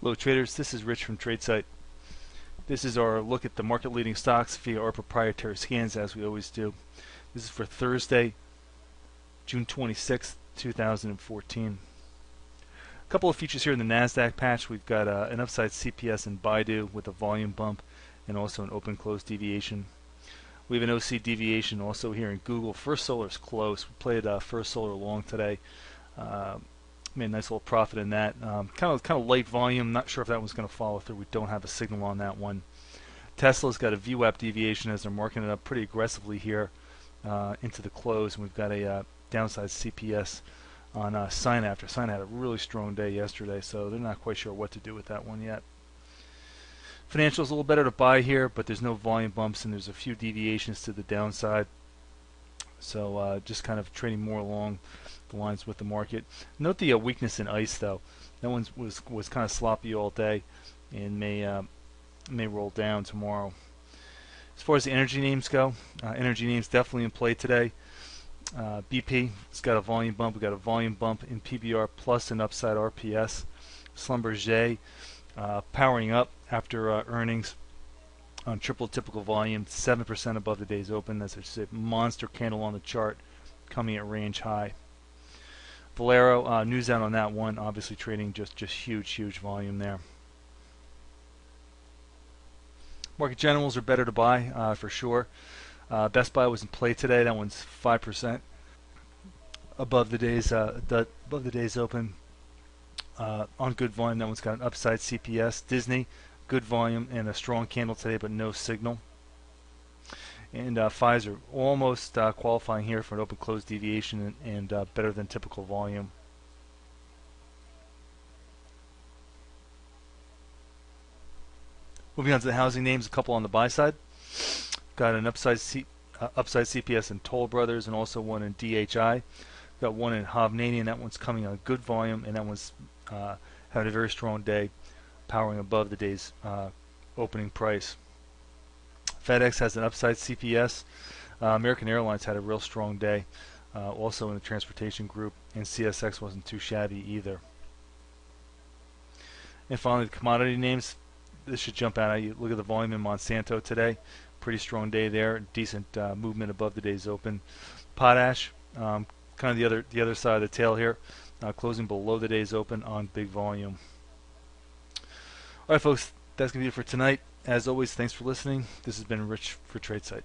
Hello traders, this is Rich from tradesight. This is our look at the market leading stocks via our proprietary scans, as we always do. This is for Thursday, June 26th, 2014. A couple of features here in the NASDAQ patch. We've got an upside CPS in Baidu with a volume bump and also an open close deviation. We have an OC deviation also here in Google. First Solar is close. We played First Solar long today. Made a nice little profit in that. Kind of light volume. Not sure if that one's going to follow through. We don't have a signal on that one. Tesla's got a VWAP deviation as they're marking it up pretty aggressively here into the close, and we've got a downside CPS on Synapse. Synapse had a really strong day yesterday, so they're not quite sure what to do with that one yet. Financials a little better to buy here, but there's no volume bumps and there's a few deviations to the downside. So just kind of trading more along the lines with the market. Note the weakness in ICE though. That one was kind of sloppy all day and may roll down tomorrow. As far as the energy names go, energy names definitely in play today. BP, it's got a volume bump. We got a volume bump in PBR plus an upside RPS. Schlumberger powering up after earnings on triple typical volume, 7% above the day's open. That's a monster candle on the chart coming at range high. Valero, news out on that one, obviously trading just huge volume there. Market generals are better to buy for sure. Best Buy was in play today. That one's 5% above the day's open on good volume. That one's got an upside CPS. Disney, good volume and a strong candle today, but no signal. And Pfizer almost qualifying here for an open close deviation and better than typical volume. Moving on to the housing names, a couple on the buy side. Got an upside CPS in Toll Brothers and also one in DHI. Got one in Hovnanian. That one's coming on good volume, and that one's having a very strong day, powering above the day's opening price. FedEx has an upside CPS. American Airlines had a real strong day, also in the transportation group, and CSX wasn't too shabby either. And finally, the commodity names. This should jump out at you. Look at the volume in Monsanto today. Pretty strong day there. Decent movement above the day's open. Potash, kind of the other side of the tail here, closing below the day's open on big volume. All right, folks, that's going to be it for tonight. As always, thanks for listening. This has been Rich for tradesight.